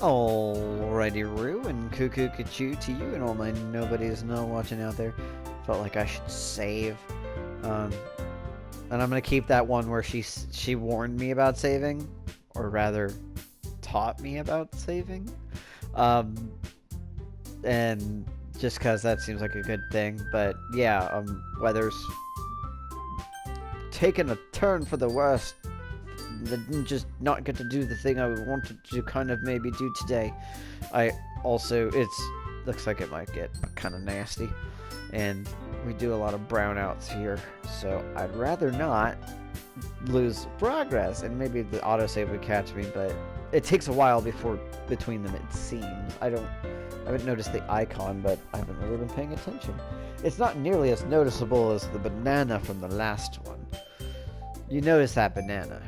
Alrighty, Roo, and cuckoo choo to you and all my nobodies not watching out there. Felt like I should save. And I'm gonna keep that one where she warned me about saving, or rather, taught me about saving. And just cause that seems like a good thing. But yeah, weather's taken a turn for the worst. Just not get to do the thing I wanted to kind of maybe do today. I also, looks like it might get kind of nasty, and we do a lot of brownouts here, so I'd rather not lose progress, and maybe the autosave would catch me, but it takes a while between them, it seems. I haven't noticed the icon, but I haven't really been paying attention. It's not nearly as noticeable as the banana from the last one. You notice that banana.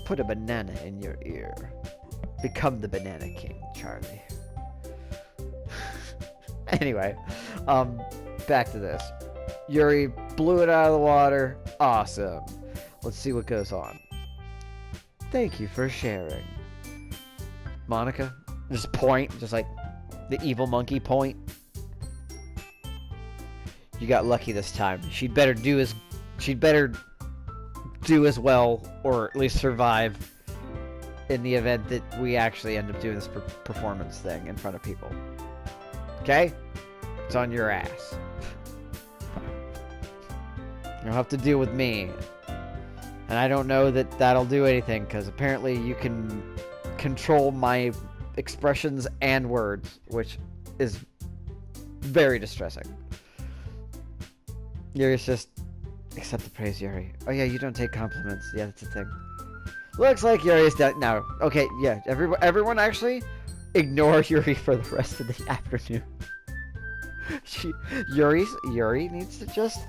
Put a banana in your ear. Become the Banana King, Charlie. Anyway, back to this. Yuri blew it out of the water. Awesome. Let's see what goes on. Thank you for sharing. Monica, just point, just like the evil monkey point. You got lucky this time. She'd better do as well, or at least survive, in the event that we actually end up doing this performance thing in front of people. Okay? It's on your ass. You'll have to deal with me. And I don't know that that'll do anything, because apparently you can control my expressions and words, which is very distressing. Yuri's just... Accept the praise, Yuri. Oh yeah, you don't take compliments. Yeah, that's a thing. Looks like Yuri's done. No, okay, yeah. Everyone actually ignore Yuri for the rest of the afternoon. Yuri needs to just...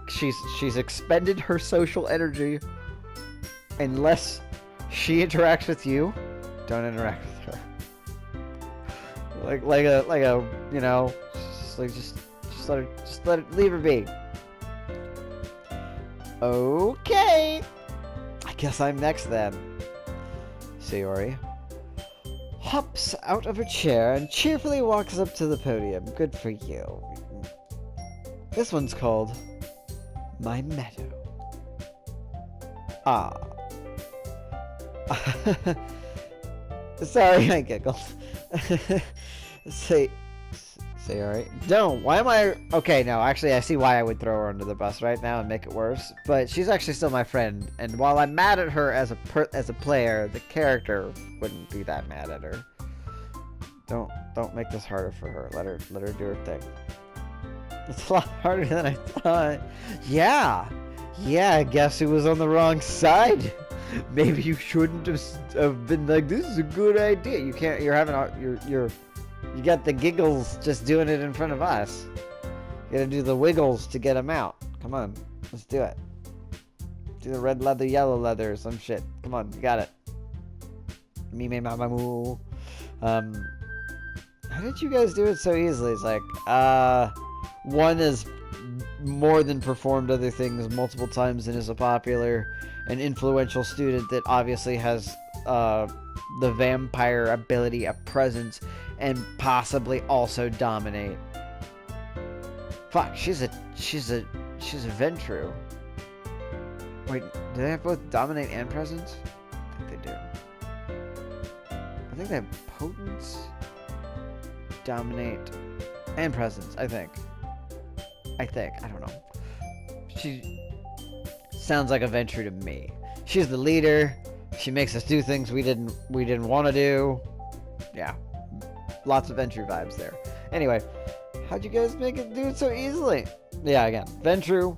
She's expended her social energy. Unless she interacts with you, don't interact with her. Like a you know, just let her leave her be. Okay. I guess I'm next then. Sayori hops out of her chair and cheerfully walks up to the podium. Good for you. This one's called My Meadow. Ah. Sorry, I giggled. Sayori. Don't. Why am I... Okay, no, actually, I see why I would throw her under the bus right now and make it worse. But she's actually still my friend. And while I'm mad at her as a player, the character wouldn't be that mad at her. Don't make this harder for her. Let her do her thing. It's a lot harder than I thought. Yeah, I guess it was on the wrong side. Maybe you shouldn't have been like, this is a good idea. You can't... You're having... You got the giggles just doing it in front of us. You gotta do the wiggles to get them out. Come on, let's do it. Do the red leather, yellow leather, or some shit. Come on, you got it. Me, mama, moo. How did you guys do it so easily? It's like, one is more than performed other things multiple times and is a popular and influential student that obviously has, the vampire ability, a presence, and possibly also dominate. Fuck, she's a Ventru. Wait, do they have both dominate and presence? I think they do. I think they have potence, dominate, and presence, I think. I don't know. She sounds like a Ventru to me. She's the leader. She makes us do things we didn't want to do. Yeah. Lots of Ventru vibes there. Anyway, how'd you guys make it do it so easily? Yeah, again, Ventru,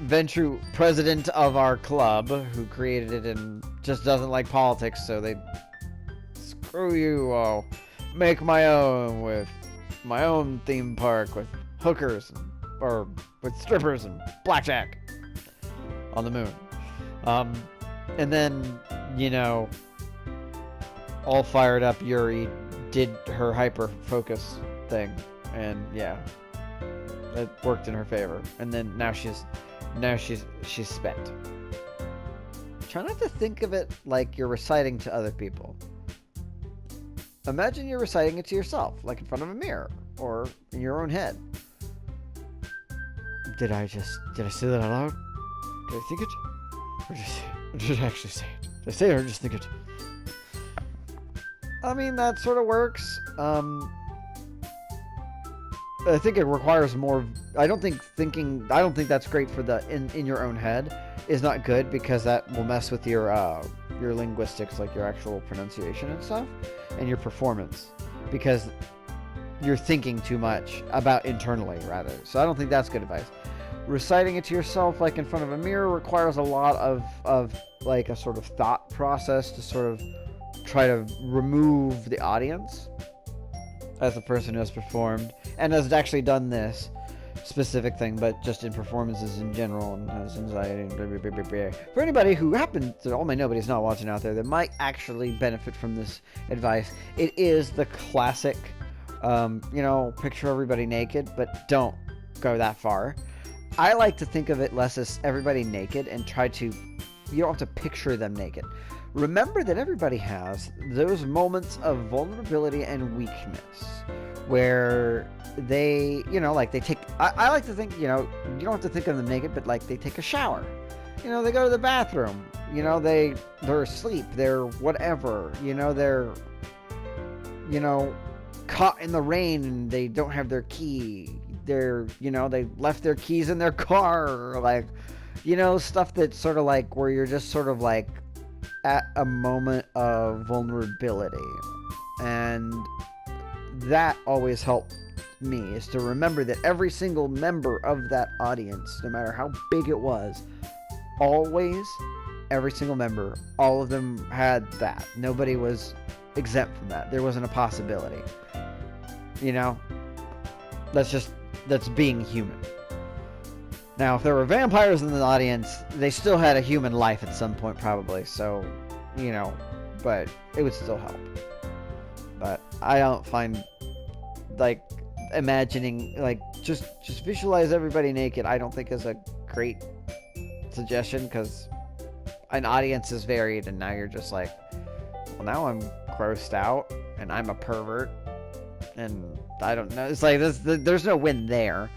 Ventru, president of our club, who created it and just doesn't like politics, so they... Screw you, I'll make my own with my own theme park with hookers, or with strippers and blackjack on the moon. And then, you know, all fired up, Yuri did her hyper focus thing, and yeah, it worked in her favor. And then now she's spent. try not to think of it like you're reciting to other people. Imagine you're reciting it to yourself, like in front of a mirror, or in your own head. Did I say that out loud? Did I think it? Or did I actually say it? Did I say it or just think it? I mean, that sort of works. I think it requires more. I don't think that's great for the in your own head is not good, because that will mess with your linguistics, like your actual pronunciation and stuff, and your performance, because you're thinking too much about internally rather. So I don't think that's good advice. Reciting it to yourself, like in front of a mirror, requires a lot of like a sort of thought process to sort of try to remove the audience as the person who has performed and has actually done this specific thing, but just in performances in general and has anxiety and blah, blah, blah, blah, blah. For anybody who happens to, all my nobody's not watching out there, that might actually benefit from this advice, it is the classic, picture everybody naked, but don't go that far. I like to think of it less as everybody naked and you don't have to picture them naked. Remember that everybody has those moments of vulnerability and weakness where they, they take, I like to think, you don't have to think of them naked, but like they take a shower, they go to the bathroom, they're asleep, they're whatever, they're, caught in the rain and they don't have their key, they're, they left their keys in their car, like, stuff that's sort of like where you're just sort of like at a moment of vulnerability. And that always helped me, is to remember that every single member of that audience, no matter how big it was, always, every single member, all of them had that. Nobody was exempt from that. There wasn't a possibility. That's being human. Now, if there were vampires in the audience, they still had a human life at some point, probably. So, but it would still help. But I don't find, like, imagining, like, just visualize everybody naked, I don't think is a great suggestion, because an audience is varied, and now you're just like, well, now I'm grossed out, and I'm a pervert, and I don't know. It's like, there's no win there.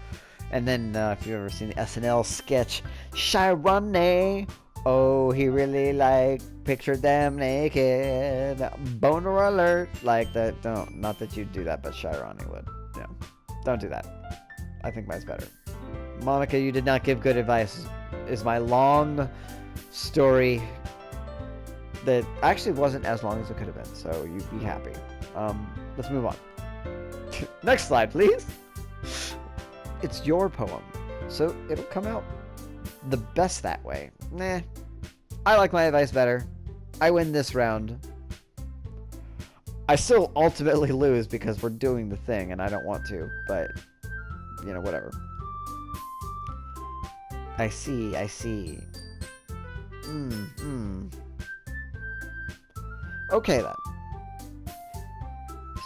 And then, if you've ever seen the SNL sketch, Chirone, oh, he really, pictured them naked, boner alert, like that. Not that you'd do that, but Chirone would. Yeah, don't do that. I think mine's better. Monica, you did not give good advice, is my long story that actually wasn't as long as it could have been, so you be happy. Let's move on. Next slide, please. It's your poem, so it'll come out the best that way. Nah, I like my advice better. I win this round. I still ultimately lose because we're doing the thing and I don't want to, but, whatever. I see. Okay then.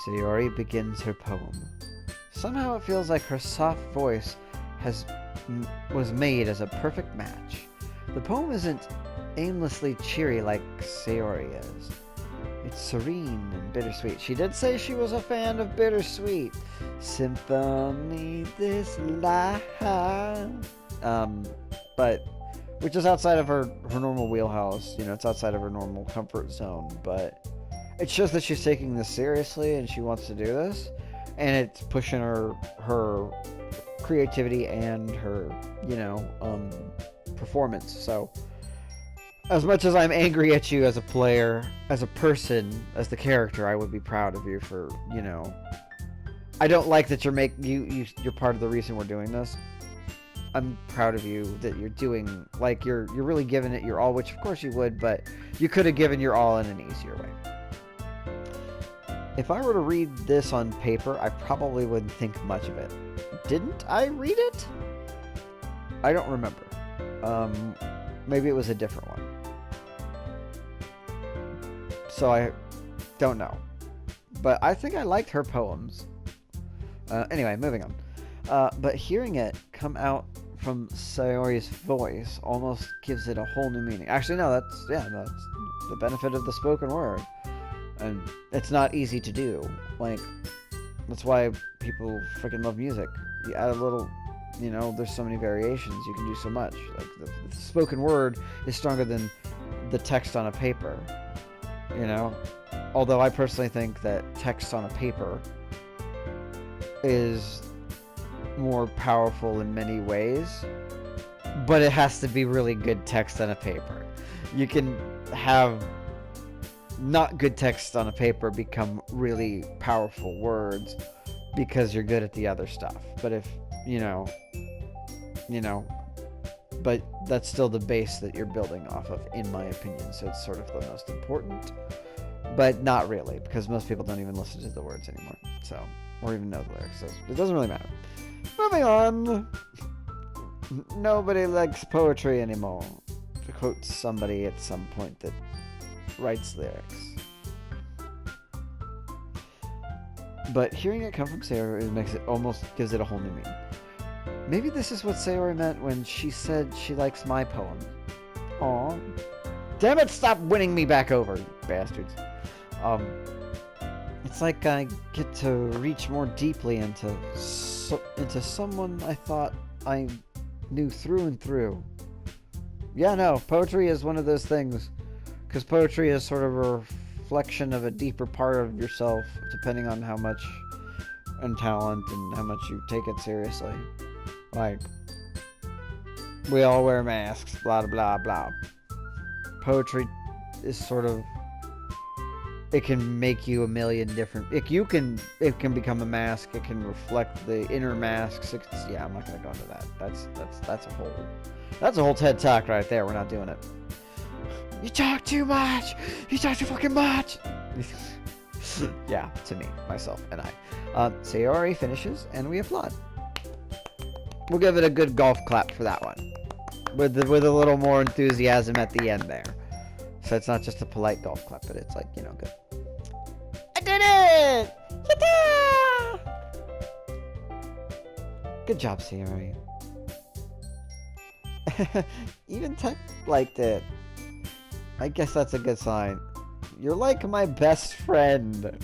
Sayori begins her poem. Somehow it feels like her soft voice was made as a perfect match. The poem isn't aimlessly cheery like Sayori is. It's serene and bittersweet. She did say she was a fan of bittersweet. Symphony this life. But which is outside of her normal wheelhouse. It's outside of her normal comfort zone. But it shows that she's taking this seriously and she wants to do this. And it's pushing her creativity and her, performance. So, as much as I'm angry at you as a player, as a person, as the character, I would be proud of you for, I don't like that you're part of the reason we're doing this. I'm proud of you that you're doing, you're really giving it your all, which of course you would, but you could have given your all in an easier way. If I were to read this on paper, I probably wouldn't think much of it. Didn't I read it? I don't remember. Maybe it was a different one. So I don't know. But I think I liked her poems. Anyway, moving on. But hearing it come out from Sayori's voice almost gives it a whole new meaning. Actually, no, that's the benefit of the spoken word. And it's not easy to do. Like, that's why people freaking love music. You add a little, there's so many variations. You can do so much. Like, the spoken word is stronger than the text on a paper. Although I personally think that text on a paper is more powerful in many ways, but it has to be really good text on a paper. You can have not good text on a paper become really powerful words because you're good at the other stuff. But if, but that's still the base that you're building off of, in my opinion. So it's sort of the most important, but not really, because most people don't even listen to the words anymore. So, or even know the lyrics. So it doesn't really matter. Moving on. Nobody likes poetry anymore, to quote somebody at some point that writes lyrics. But hearing it come from Sayori makes it almost gives it a whole new meaning. Maybe this is what Sayori meant when she said she likes my poem. Aw. Damn it, stop winning me back over, you bastards. It's like I get to reach more deeply into someone I thought I knew through and through. Yeah, no, poetry is one of those things. Because poetry is sort of a reflection of a deeper part of yourself, depending on how much and talent and how much you take it seriously. Like, we all wear masks, blah, blah, blah. Poetry is sort of, it can make you a million different, it can become a mask, it can reflect the inner masks. Yeah, I'm not going to go into that. That's a whole TED Talk right there. We're not doing it. You talk too much! You talk too fucking much! Yeah, to me, myself, and I. Sayori finishes, and we applaud. We'll give it a good golf clap for that one. With a little more enthusiasm at the end there. So it's not just a polite golf clap, but it's like, good. I did it! Yada! Good job, Sayori. Even Tech liked it. I guess that's a good sign. You're like my best friend.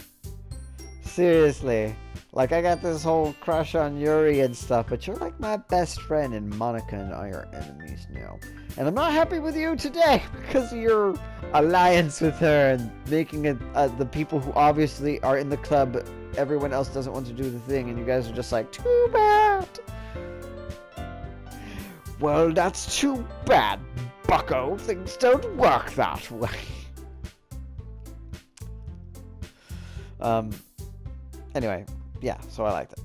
Seriously. Like, I got this whole crush on Yuri and stuff, but you're like my best friend, and Monica and I are enemies now. And I'm not happy with you today because of your alliance with her and making it the people who obviously are in the club, everyone else doesn't want to do the thing, and you guys are just like, too bad. Well, that's too bad, bucko. Things don't work that way. Anyway, yeah, so I liked it.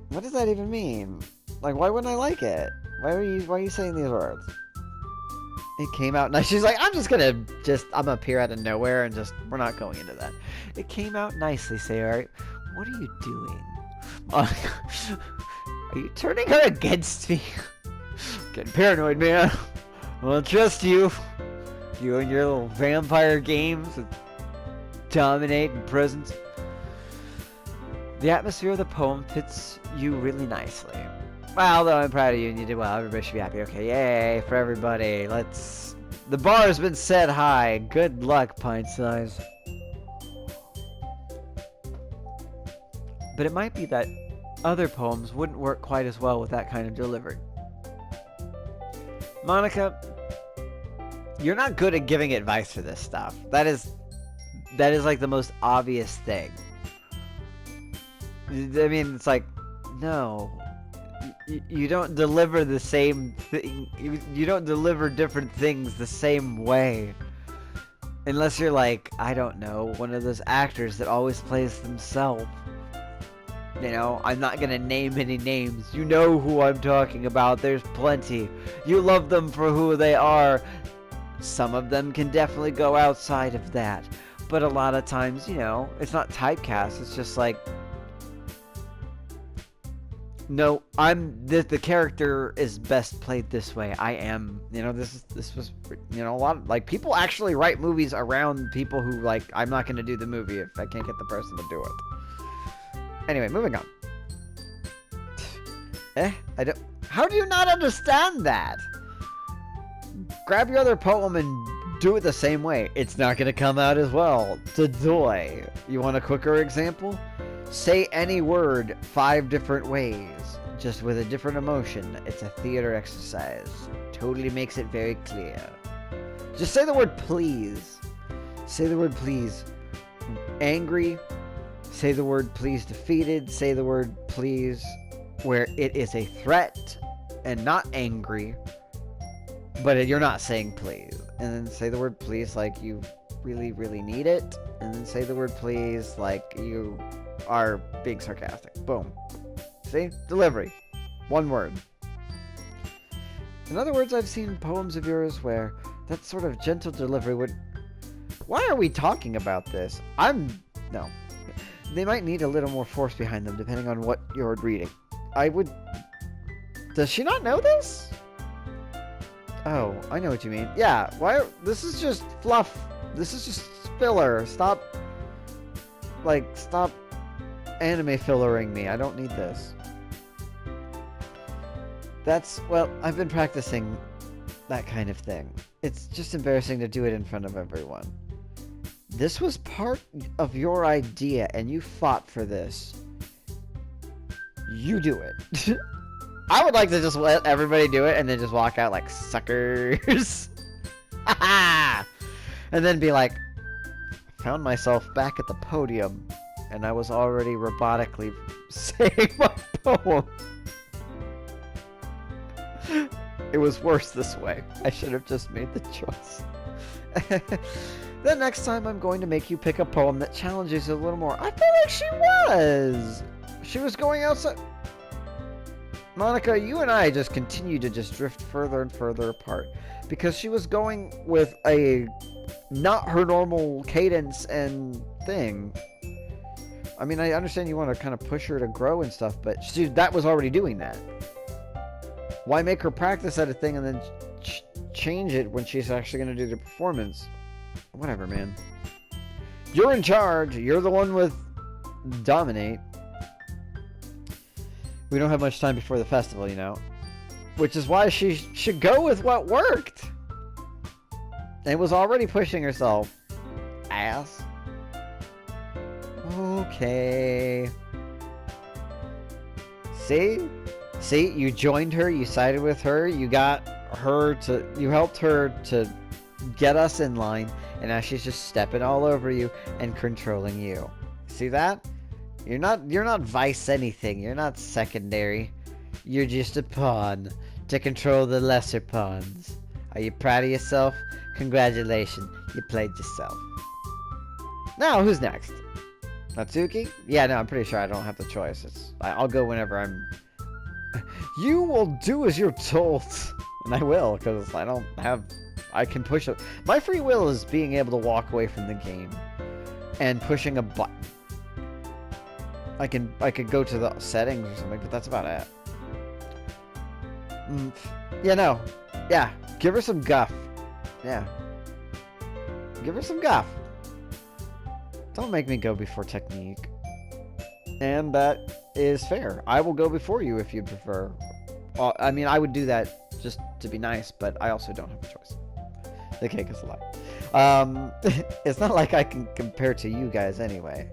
What does that even mean? Like, why wouldn't I like it? Why are you saying these words? It came out nice. She's like, I'm up here out of nowhere and we're not going into that. It came out nicely, Sayori. What are you doing? Are you turning her against me? Getting paranoid, man. I don't trust you. You and your little vampire games with dominate and presence. The atmosphere of the poem fits you really nicely. Well, though I'm proud of you and you did well, everybody should be happy. Okay, yay for everybody. The bar has been set high. Good luck, pint size. But it might be that other poems wouldn't work quite as well with that kind of delivery. Monica, you're not good at giving advice for this stuff. That is like the most obvious thing. I mean, it's like, no. You don't deliver the same thing. You don't deliver different things the same way. Unless you're like, I don't know, one of those actors that always plays themselves. I'm not gonna name any names. You know who I'm talking about. There's plenty. You love them for who they are. Some of them can definitely go outside of that. But a lot of times, it's not typecast. It's just like, no, the character is best played this way. I am, this was, a lot of, like, people actually write movies around people who, like, I'm not going to do the movie if I can't get the person to do it. Anyway, moving on. How do you not understand that? Grab your other poem and do it the same way. It's not going to come out as well. Dodoy. You want a quicker example? Say any word 5 different ways, just with a different emotion. It's a theater exercise. Totally makes it very clear. Just say the word please. Say the word please. Angry. Say the word please defeated. Say the word please where it is a threat and not angry. But you're not saying please. And then say the word please like you really, really need it. And then say the word please like you are being sarcastic. Boom. See? Delivery. One word. In other words, I've seen poems of yours where that sort of gentle delivery would... Why are we talking about this? No. They might need a little more force behind them depending on what you're reading. I would... Does she not know this? Oh, I know what you mean. Yeah, why? This is just fluff. This is just filler. Stop anime fillering me. I don't need this. Well, I've been practicing that kind of thing. It's just embarrassing to do it in front of everyone. This was part of your idea, and you fought for this. You do it. I would like to just let everybody do it and then just walk out like suckers. And then be like, found myself back at the podium and I was already robotically saying my poem. It was worse this way. I should have just made the choice. Then next time I'm going to make you pick a poem that challenges you a little more. I feel like she was. She was going outside. Monica, you and I just continue to just drift further and further apart because she was going with a not her normal cadence and thing. I mean, I understand you want to kind of push her to grow and stuff, but that was already doing that. Why make her practice at a thing and then change it when she's actually going to do the performance? Whatever, man. You're in charge. You're the one with dominate. We don't have much time before the festival, you know. Which is why she should go with what worked. And was already pushing herself. Ass. Okay. See? See? You joined her. You sided with her. You got her to... You helped her to get us in line. And now she's just stepping all over you and controlling you. See that? You're not vice anything. You're not secondary. You're just a pawn to control the lesser pawns. Are you proud of yourself? Congratulations. You played yourself. Now, who's next? Natsuki? Yeah, no, I'm pretty sure I don't have the choice. I'll go whenever I'm... You will do as you're told. And I will, because I can push it. My free will is being able to walk away from the game and pushing a button. I could go to the settings or something, but that's about it. Yeah, no. Yeah, give her some guff. Yeah. Give her some guff. Don't make me go before technique. And that is fair. I will go before you if you'd prefer. I mean, I would do that just to be nice, but I also don't have a choice. The cake is a lie. It's not like I can compare to you guys anyway.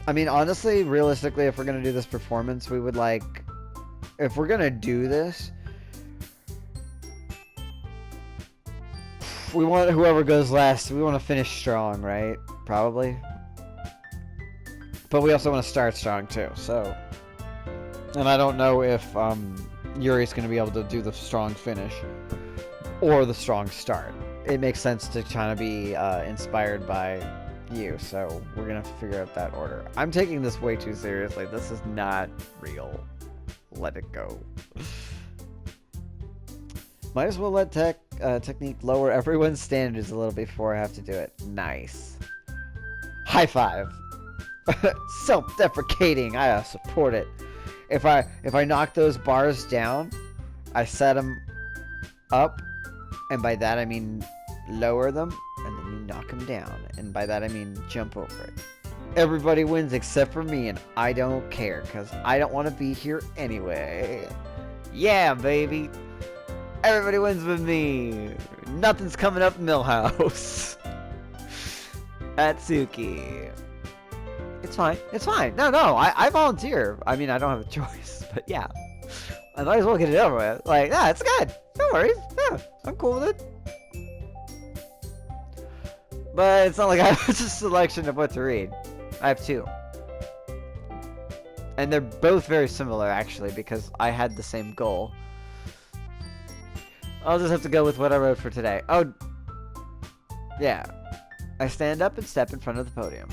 I mean, honestly, realistically, if we're going to do this performance, we would like... If we're going to do this... We want whoever goes last, we want to finish strong, right? Probably. But we also want to start strong, too, so... And I don't know if Yuri's going to be able to do the strong finish. Or the strong start. It makes sense to kind of be inspired by... you, so we're gonna have to figure out that order. I'm taking this way too seriously. This is not real. Let it go. Might as well let technique lower everyone's standards a little before I have to do it. Nice. High five. Self-deprecating. I support it. If I knock those bars down, I set them up, and by that I mean lower them. And then you knock them down. And by that I mean jump over it. Everybody wins except for me, and I don't care, because I don't want to be here anyway. Yeah, baby. Everybody wins with me. Nothing's coming up Millhouse. Atsuki. It's fine. It's fine. No, I volunteer. I mean, I don't have a choice, but yeah. I might as well get it over with. Like, yeah, it's good. No worries. Yeah, I'm cool with it. But it's not like I have a selection of what to read. I have two. And they're both very similar, actually, because I had the same goal. I'll just have to go with what I wrote for today. Oh, yeah. I stand up and step in front of the podium.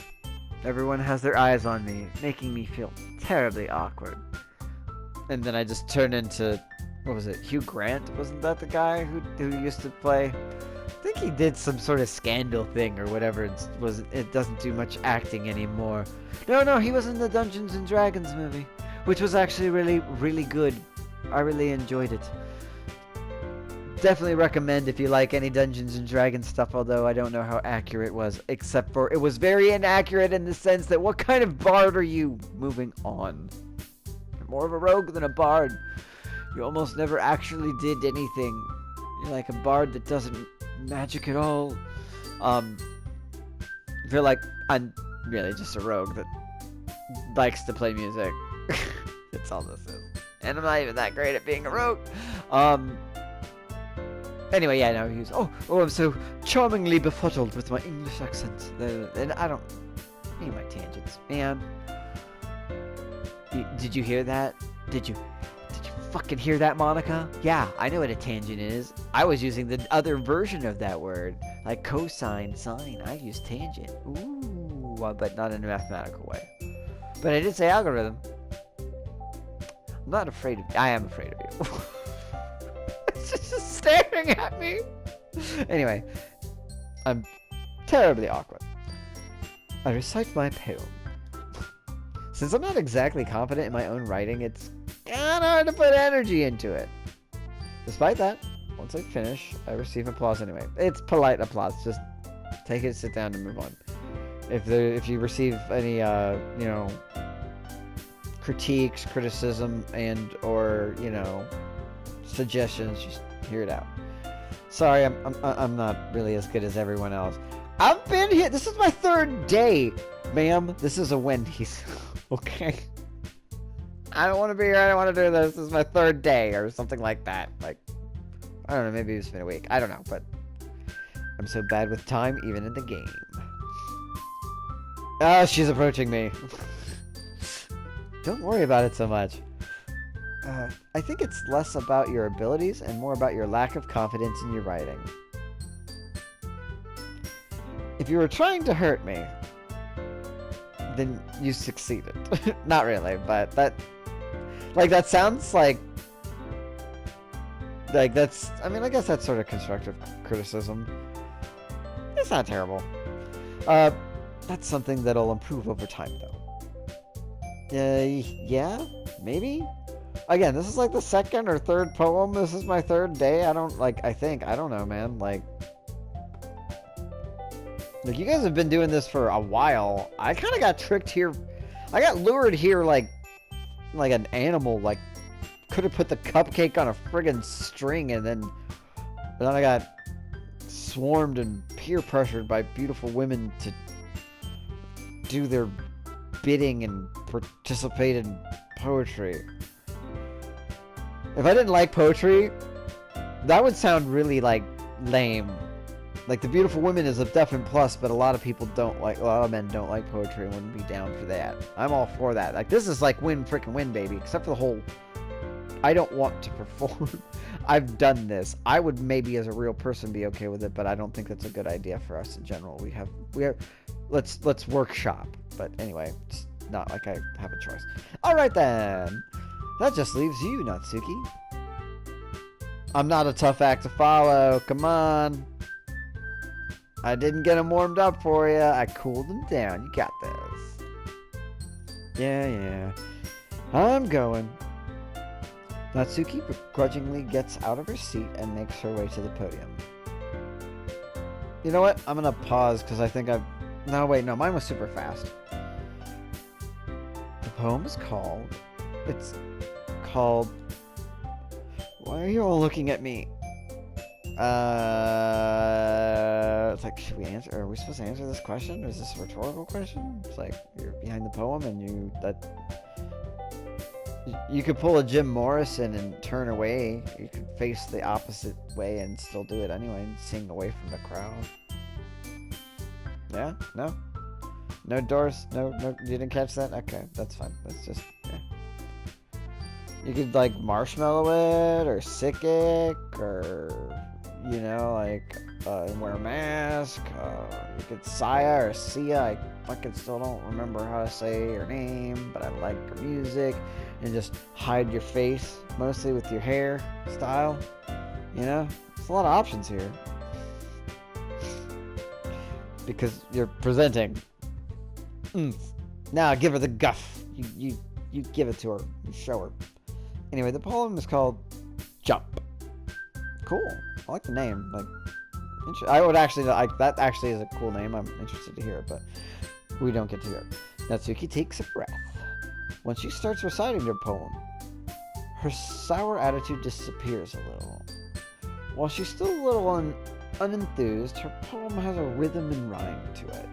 Everyone has their eyes on me, making me feel terribly awkward. And then I just turn into, what was it, Hugh Grant? Wasn't that the guy who used to play? I think he did some sort of scandal thing or whatever. It doesn't do much acting anymore. No, he was in the Dungeons and Dragons movie, which was actually really, really good. I really enjoyed it. Definitely recommend if you like any Dungeons and Dragons stuff, although I don't know how accurate it was, except for it was very inaccurate in the sense that what kind of bard are you? Moving on. You're more of a rogue than a bard. You almost never actually did anything. You're like a bard that doesn't magic at all. Feel like I'm really just a rogue that likes to play music. That's all this is. And I'm not even that great at being a rogue. Anyway, yeah, no, he was, oh, I'm so charmingly befuddled with my English accent. And I don't need my tangents, man. Did you hear that? Did you fucking hear that, Monica? Yeah, I know what a tangent is. I was using the other version of that word. Like cosine, sine. I use tangent. Ooh, but not in a mathematical way. But I did say algorithm. I'm not afraid of you. I am afraid of you. It's just staring at me. Anyway, I'm terribly awkward. I recite my poem. Since I'm not exactly confident in my own writing, it's kind of hard to put energy into it. Despite that, once I finish, I receive applause anyway. It's polite applause. Just take it, sit down, and move on. If you receive any, critiques, criticism, and or suggestions, just hear it out. Sorry, I'm not really as good as everyone else. I've been here. This is my third day, ma'am. This is a Wendy's. Okay. I don't want to be here. I don't want to do this. This is my third day or something like that. Like, I don't know. Maybe it's been a week. I don't know. But I'm so bad with time, even in the game. Oh, she's approaching me. Don't worry about it so much. I think it's less about your abilities and more about your lack of confidence in your writing. If you were trying to hurt me, then you succeeded. Not really, but that sounds like that's, I mean, I guess that's sort of constructive criticism. It's not terrible. That's something that'll improve over time, though. Yeah, maybe? Again, this is like the second or third poem. This is my third day. I don't know, man. Like you guys have been doing this for a while. I kind of got tricked here. I got lured here like an animal. Like, could have put the cupcake on a friggin' string and then I got swarmed and peer pressured by beautiful women to do their bidding and participate in poetry. If I didn't like poetry, that would sound really, lame. Like, the beautiful women is a definite plus, but a lot of men don't like poetry and wouldn't be down for that. I'm all for that. Like, this is like win, baby. Except for the whole, I don't want to perform. I've done this. I would maybe as a real person be okay with it, but I don't think that's a good idea for us in general. Let's workshop. But anyway, it's not like I have a choice. Alright then. That just leaves you, Natsuki. I'm not a tough act to follow. Come on. I didn't get them warmed up for you. I cooled them down. You got this. Yeah. I'm going. Natsuki begrudgingly gets out of her seat and makes her way to the podium. You know what? I'm going to pause because I think no, mine was super fast. poem is called... It's called... Why are you all looking at me? It's like, should we answer? Are we supposed to answer this question? Or is this a rhetorical question? It's like, you're behind the poem and you could pull a Jim Morrison and turn away. You could face the opposite way and still do it anyway and sing away from the crowd. Yeah? No? No doors? No, you didn't catch that? Okay, that's fine. That's just, yeah. You could, like, marshmallow it, or sick it, or, you know, like, wear a mask. You could Saya or Sia. I fucking still don't remember how to say her name, but I like her music. And just hide your face, mostly with your hair style. You know? There's a lot of options here. Because you're presenting. Now give her the guff. You give it to her. You show her. Anyway, the poem is called Jump. Cool. I like the name. Like, I would actually like that. Actually, is a cool name. I'm interested to hear it, but we don't get to hear it. Natsuki takes a breath. When she starts reciting her poem, her sour attitude disappears a little. While she's still a little unenthused, her poem has a rhythm and rhyme to it.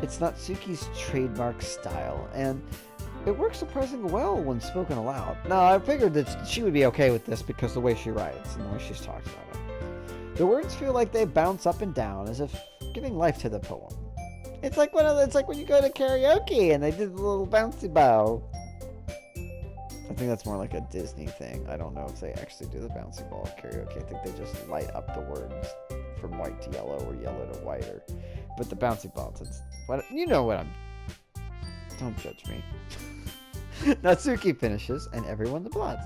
It's Natsuki's trademark style, and it works surprisingly well when spoken aloud. Now, I figured that she would be okay with this because of the way she writes and the way she's talked about it. The words feel like they bounce up and down as if giving life to the poem. It's like when you go to karaoke and they did the little bouncy ball. I think that's more like a Disney thing. I don't know if they actually do the bouncy ball at karaoke. I think they just light up the words from white to yellow or yellow to white. But the bouncy balls, you know what I'm... Don't judge me. Natsuki finishes and everyone applauds.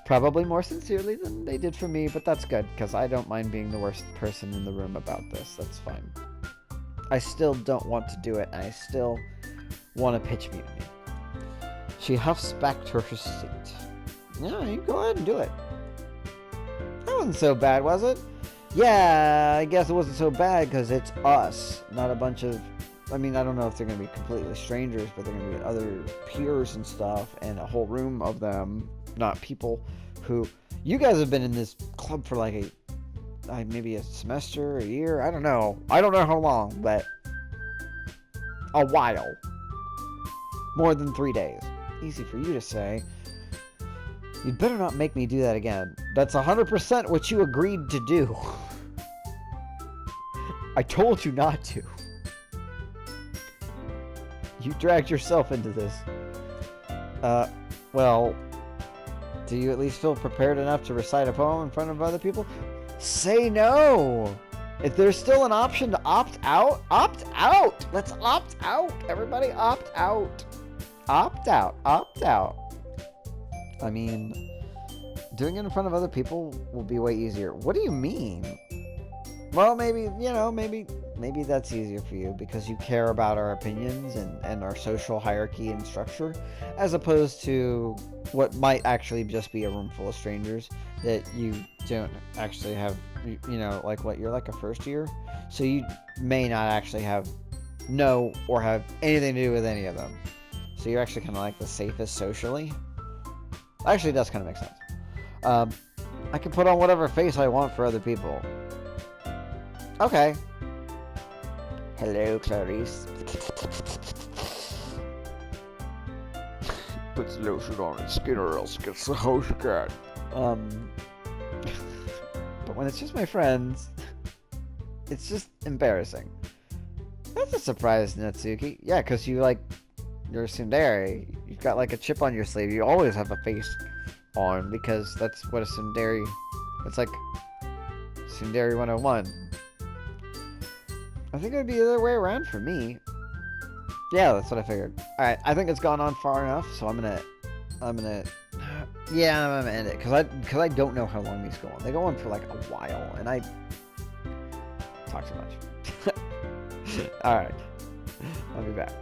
Probably more sincerely than they did for me, but that's good because I don't mind being the worst person in the room about this. That's fine. I still don't want to do it, and I still want to pitch mutiny. She huffs back to her seat. Yeah, you go ahead and do it. That wasn't so bad, was it? Yeah, I guess it wasn't so bad because it's us, not a bunch of... I mean, I don't know if they're going to be completely strangers, but they're going to be other peers and stuff, and a whole room of them, not people who... You guys have been in this club for like maybe a semester, a year, I don't know. I don't know how long, but a while. More than 3 days. Easy for you to say. You'd better not make me do that again. That's 100% what you agreed to do. I told you not to. You dragged yourself into this. Well, do you at least feel prepared enough to recite a poem in front of other people? Say no! If there's still an option to opt out, opt out! Let's opt out! Everybody opt out! Opt out! Opt out! I mean, doing it in front of other people will be way easier. What do you mean? Well, maybe, maybe that's easier for you because you care about our opinions and our social hierarchy and structure, as opposed to what might actually just be a room full of strangers that you don't actually have, like what, you're like a first year, so you may not actually have anything to do with any of them. So you're actually kind of like the safest socially. Actually, it does kind of make sense. I can put on whatever face I want for other people. Okay. Hello, Clarice. Puts lotion on his skin or else gets the host cat. But when it's just my friends, it's just embarrassing. That's a surprise, Natsuki. Yeah, because you're a tsundere. You've got like a chip on your sleeve. You always have a face on because that's what a tsundere... It's like tsundere 101. I think it would be the other way around for me. Yeah, that's what I figured. Alright, I think it's gone on far enough, so I'm gonna end it, because I don't know how long these go on. They go on for like a while, and I talk too much. Alright, I'll be back.